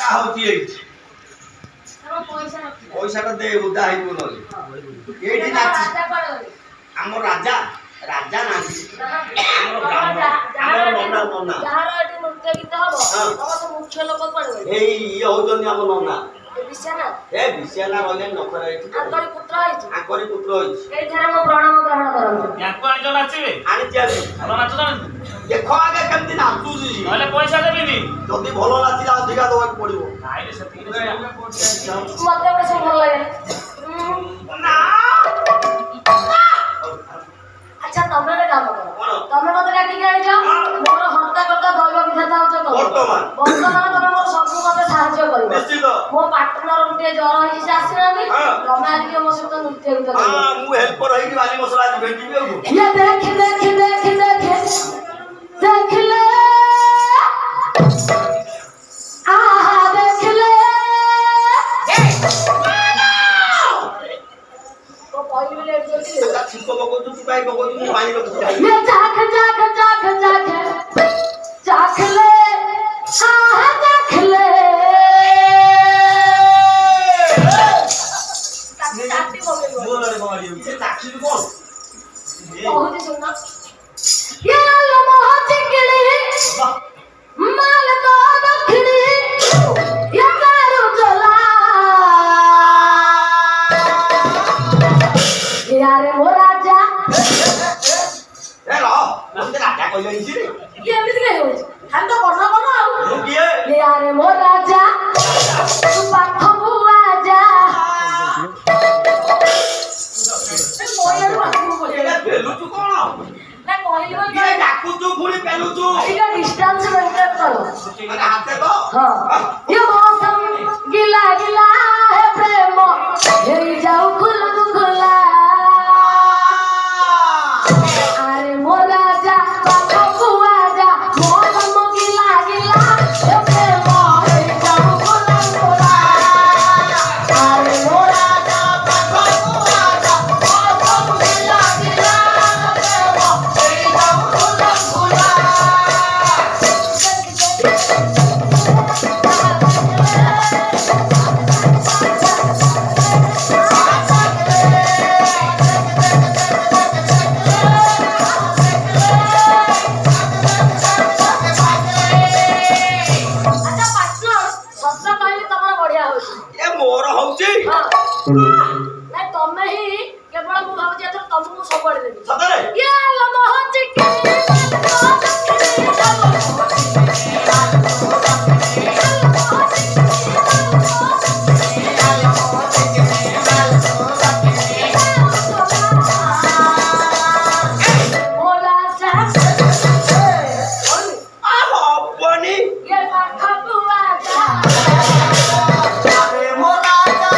টাকা হচ্ছে এইটি পয়সাটা দে উদা হইব নলে এইটি নাচি আমার রাজা রাজা নাচি আমার নন্না নন্না যাହାର এଠି ନୃତ୍ୟ ଗୀତ ହବ ସମସ୍ତ ମୁଖ୍ୟ ଲୋକ ପଡିବେ এই ଇଏ ହଉଛନ୍ତି ଆମ ନନ୍ନା ବିଶ୍ୟାନା ଏ ବିଶ୍ୟାନା ରହିଲେ ନଖରା ଏଇଠି ଆଙ୍କରି ପୁତ୍ର ହେଇଛି ଆଙ୍କରି ପୁତ୍ର ହେଇଛି ଏଇଠାରେ ମୋ ପ୍ରଣାମ ଗ୍ରହଣ କରନ୍ତୁ ୟାଙ୍କୁ ଆଣିଛ ନାଚିବେ ଆଣିଛି ଆଜି ଭଲ ନାଚ ଜାଣନ୍ତି ଦେଖ ଆଗେ କେମିତି ନାଚୁଛି ନହେଲେ ପଇସା ଦେବିନି ଯଦି ଭଲ ନାଚିଲା ଅଧିକା ଦେବାକୁ ପଡିବ ନାଇଁ ସେତିକି ମତେ ଗୋଟେ ସବୁ ଭଲ ଲାଗେ ନା ଆଚ୍ଛା ତମେ ଗୋଟେ କାମ କର ତମେ ମତେ ଡାକିକି ଆଣିଛ ମୋର ହର୍ତ୍ତା କର୍ତ୍ତା ଦୈବ ବିଧାତା ହଉଛ ତମେ ବର୍ତ୍ତମାନ ତମେ ମୋର ସବୁ ମତେ ସାହାଯ୍ୟ କରିବ ନିଶ୍ଚିତ ମୋ ପାର୍ଟନର ଟିକେ ଜ୍ୱର ହେଇଛି ସେ ଆସିନାହାନ୍ତି ତମେ ଆଜି ମୋ ସହିତ ନୃତ୍ୟ ଗୀତ କରିବ ମୁଁ ହେଲ୍ପର ହେଇକି ବାଲି ମସଲା ଆଜି ଭେଟିବି ଆଉ ये देख देख देख देख देख ले आहा देख ले तो पहले ले जल्दी ଛିଙ୍କ ପକଉଛୁ ତୁ କାଇଁ ପକଉଛୁ ମୁଁ ପାଣି ରଖୁଛି ये चाख चाख चाख चाख चाख ले आहा देख ले काटी बोलेगा बोलରେ ମାରି ଏ ଚାଖିଲୁ କୋନ बहुत ही सुनना ये लम्हा चिकड़ी माल तो दखड़ी ये चारू चला यारे वो राजा ଏ ରହ ମତେ ରାଜା କହିଲେଣି ରେ ये एमती नहीं हो हम तो करना करना आउ ମୁଁ କିଏ यारे वो राजा तू पाठ बुआ जा मोयर बाथरूम बोले ଏ ପେଲୁଛୁ କଣ ना କହିଲି ବୋଲ କିଏ ଡାକୁଛୁ ପୁଣି ପେଲୁଛୁ ଏଇଟା ଡିଷ୍ଟାନ୍ସ ମେଣ୍ଟେନ କର ମାନେ ହାତେ ତ हाँ ये मौसम गिला गिला है प्रेम हेरी जाऊ खुला खुला अरे मोरा जा बाबा बुआ जा मौसम गिला गिला है प्रेम हेरी जाऊ खुला खुला अरे मोरा जा बाबा बुआ जा मौसम गिला गिला है प्रेम हेरी जाऊ खुला खुला अच्छा पार्टनर सत्र कहले तमरा बढ़िया होची ଏ ମୋର ହଉଛି हां नहीं तमे ही केवल मु भाबुची एथर तमु सबड़ देबी ସତରେ ये लमह चिके बोला साहब ଆ ହବନି ये पाखा बुआ जा ଆରେ ମୋ ରାଜା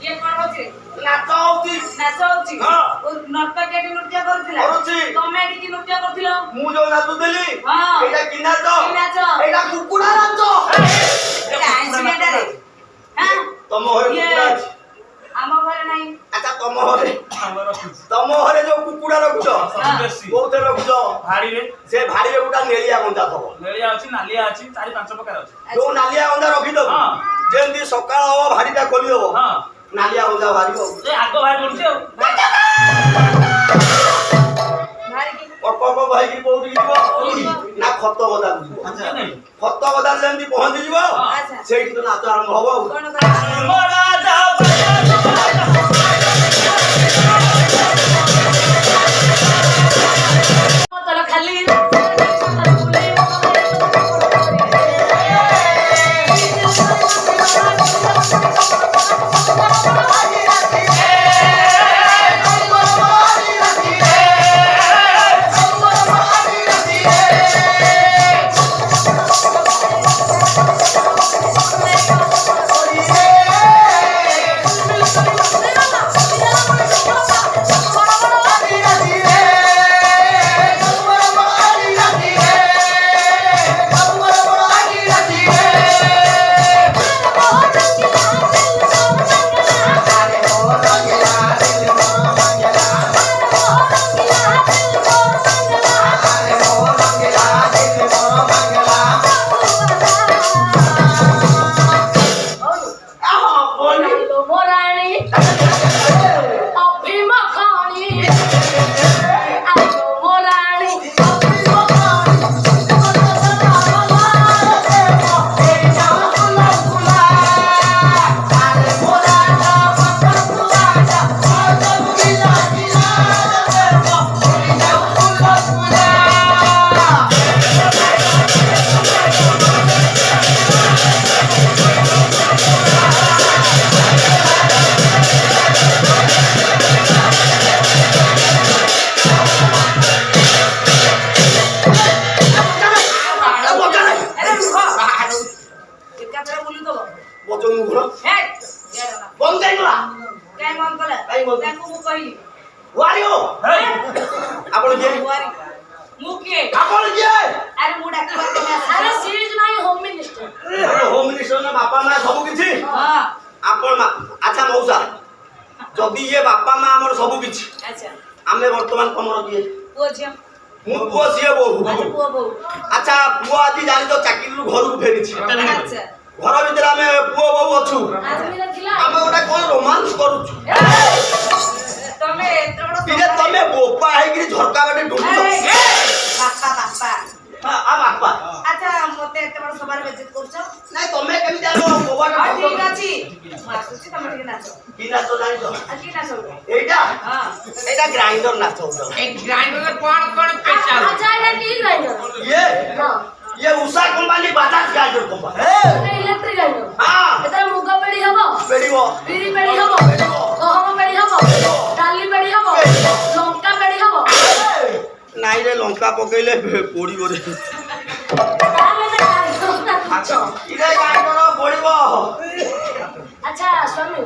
ये कौन होचे ନାଚ ହଉଛି नाच होची हाँ। ओ नर्तक एटी नृत्य करथिला କରୁଛି तमे एटी की नृत्य करथिलो ମୁଁ ଯୋଉ ନାଚୁଥିଲି ହଁ। ଏଇଟା କି ନାଚ କି ନାଚ? ଏଇଟା କୁକୁଡ଼ା ନାଚ एटा आइसिएटा रे हां ତମ ଘରେ ये କୁକୁଡ଼ା ଅଛି ଆମ ଘରେ ନାହିଁ ଆଚ୍ଛା ତମ ଘରେ ଆମର ରଖୁଛି ତମ ଘରେ ଯୋଉ କୁକୁଡ଼ା ରଖୁଛ ସବୁ ଦେଶୀ କୋଉଥିରେ ରଖୁଛ ଭାଡିରେ ସେ ଭାଡ଼ିରେ ଗୋଟା ନେଳିଆ ଗଞ୍ଜା ଥବ ନେଳିଆ ଅଛି ନାଲିଆ ଅଛି 4-5 ପ୍ରକାର ଅଛି ଯୋଉ ନାଲିଆ ଗଞ୍ଜା ରଖିଦବ ହଁ। ଯେମିତି ସକାଳ ହବ ଭାଡ଼ିଟା ଖୋଲିଦବ ହଁ ନାଲିଆ ଗଞ୍ଜା ବାହାରିବ ଏ ଆଗ ବାହାରି ପଡୁଛି ଆଉ ଭାରି କି ପକ ପକ ହେଇକି କୋଉଠିକି ଯିବ ନା ଖତ ଗଦାକୁ ଯିବ ଖତ ଗଦାରେ ଯେମିତି ପହଞ୍ଚିଯିବ ଆଚ୍ଛା ସେଇଠି ତ ନାଚ ଆରମ୍ଭ ହବ ଆଉ କଣ କର ମୋ ରାଜା ତල ଖାଲି हो ହେଇ आपण जे ମୁଁ କିଏ आपण जे ଆରେ ମୁଁ ଡାକିବା ତମେ ଆସ ଆରେ she is my home minister. Home minister ना बापा मां सब किछि ହଁ आपण अच्छा मौसा जदि ये बापा मां हमर सब किछि ଆଚ୍ଛା आमे वर्तमान कमर किए ପୁଅ ଝିଅ मु पुओ सिए बहु ଆଚ୍ଛା ପୁଅ ବୋହୂ अच्छा पुओ आदि जानि तो चाकरी रु घर को फेरिछि ଆଚ୍ଛା घर भीतर आमे पुओ बहु अछु ଆଜମିରେ ଥିଲା आमे ओटा कोन रोमांस करूछु ତମେ ଏତେ ବଡ तिरे तमे बोपा है कि झरका बाटे ढुंढुछ ବାପା ବାପା आ बापा ଆଚ୍ଛା ମତେ ଏତେ ବଡ ସଭାରେ ବେଜିତ କରୁଛ नाही तमे केमि जानो बोबा ହଁ ଠିକ ଅଛି ମୁଁ ଆସୁଛି ତମେ ଟିକେ ନାଚ कि नाच जानि तो ଆଉ କି ନାଚ ଗୋଟେ एटा ହଁ एटा ग्राइंडर नाच हो एक ग्राइंडर में कौन स्पेशल ଆଚ୍ଛା ଏଇଟା କି ଗ୍ରାଇଣ୍ଡର? ये ହଁ ये Usha company Bajaj grinder company ଏଇଟା ଇଲେକ୍ଟ୍ରିକ ଗ୍ରାଇଣ୍ଡର। हां ଏଥିରେ ମୁଗ ପେଡି ହବ, पेड़ीबो ବିରି ପେଡି ହବ, ଗହମ ପେଡି ହବ, ଡାଲି ପେଡି ହବ, ଲଙ୍କା ପେଡି ହବ। नाही रे लंका पकेले पोड़ीबो रे ତାହେଲେ ଏଟା ଗ୍ରାଇଣ୍ଡର ନାଚ। इरे ग्राइंडर पोड़ीबो ଆଚ୍ଛା ସ୍ୱାମୀ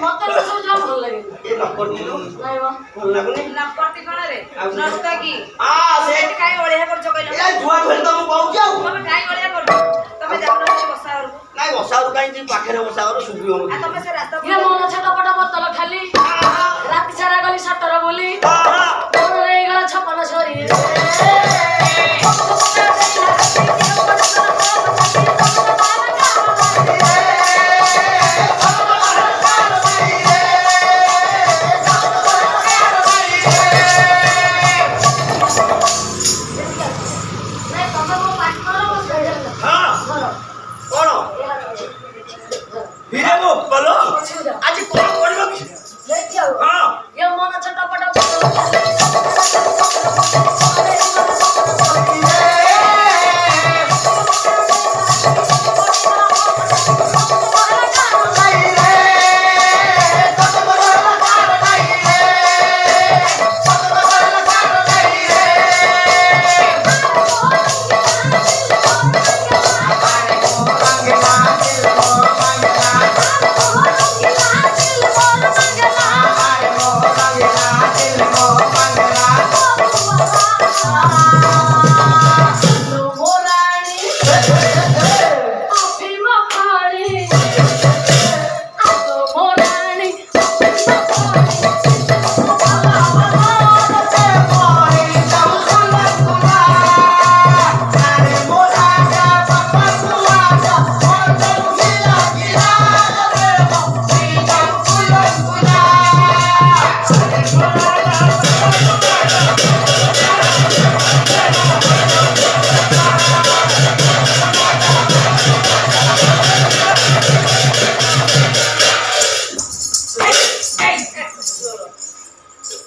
ମତେ ତ ସବୁ ଜମା ଭଲ ଲାଗେନି। ये नकर दिलु ନାଇଁ ମ ଭଲ ଲାଗୁନି ନକର୍ତ୍ତି କଣରେ ନଷ୍ଟ କି आ से ସେଠି କାଇଁ ଅଳିଆ କରୁଛ କହିଲ ए जुआ भेल तो मु कहू जाऊ ତମେ କାଇଁ ଅଳିଆ କରୁଛ ତମେ ଯାଉନ ସେ ବସା ଘରକୁ नाही बसाउ काई जी पाखरे बसाउ सुबी हो ଆଉ ତମେ ସେ ରାସ୍ତା ଇଏ ମନ ଛାତ ପଟ ବୋତଲ ଖାଲି ରାତି ସାରା ଗଲି ସଟର ବୋଲି ମୋର ହେଇଗଲା ଛପନ ସରି हां कोन हिरे मो बोलो आज कोन करबो की हां ये मन छटा पटा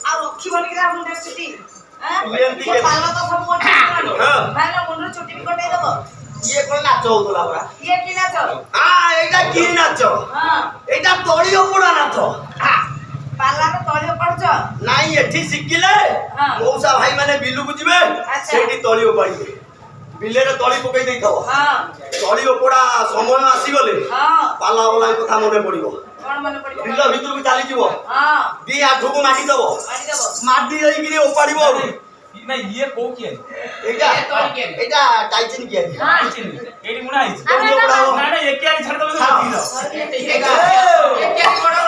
ଆଉ ରଖିବନି କି ମୁଣ୍ଡ ଚୁଟି ଏମିତି ମୋ ପାଲ ତ ସବୁ ହଁ। ଭାଇର ମୁଣ୍ଡ ଚୁଟି ବି କଟେଇ ଦବ ये कोन नाच होतला बरा ଇଏ କି ନାଚ आ एटा की नाच ହଁ एटा तोड़ियो पुडा नाच ପାଲାର ତଳିଅ ପଡୁଛ नाही एठी सिकिले हां। मौसा भाई माने बिलु को जिवे अच्छा। सेठी तळियो पडिबे बिलेरे तळी पकई देइथबो ହଁ तळियो पोडा समय आसी गले ହଁ पाला वाला कथा मने पडिबो କଣ ମନେ ପଡିବ बिल भितर को चाली जीवो ହଁ दी आठो को माटी दबो ମାରି ଦବ माटी देई गिरी ओपाडिबो ନା ଇଏ କୋଉ କିଏ एटा ये तोड़ी के। एटा टाइचिन किया ଏଇଠି ମୁଣା ହେଇଛି ଆରେ तोड़ियो पोडा हो ନା ନା ଏକିଆରି ଛାଡି ଦବ हाँ। ଦେଖିଲ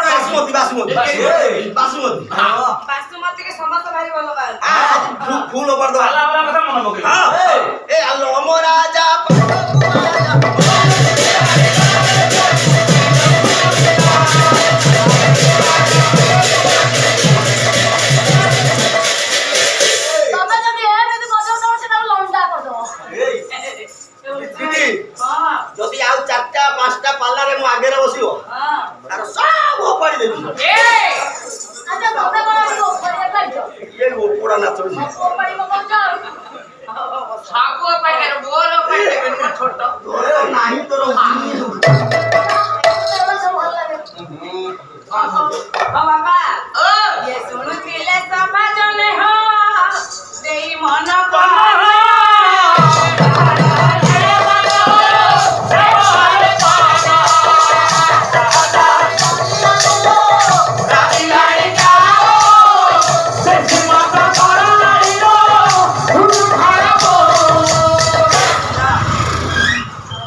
बासमती बासमती बासमती ବାସୁମତୀ କି ସମସ୍ତ ଭାରି ଭଲ ପାଆନ୍ତି आ फूल ऊपर दो ପାଲା ବାଲା କଥା ମନେ ପକେଇ हां ए आलो मो राजा ତମେ ଯଦି ଏମିତି ବଜାଉଛ ସେଟା ଲଣ୍ଡା କରିଦବ। दीदी ହଁ যদি ଆଉ ଚାରଟା ପାଞ୍ଚଟା ପାଲାରେ ମୁଁ ଆଗରେ ବସିବ ହଁ ତାର ସବୁ ଓପାଡ଼ି ଦେବି ଆଚ୍ଛା ତମେ କଣ ଏଠି ଉପରେ ପାଇଛ? ଇଏ ଓପଡ଼ା ନାଚ ସବୁ ଓପାଡ଼ିବ କହୁଛ ଆଉ। ସାଗୁ ପାଇଲେ ମୋର ପାଇଲେ ଛୋଟ ତୋର ନାହିଁ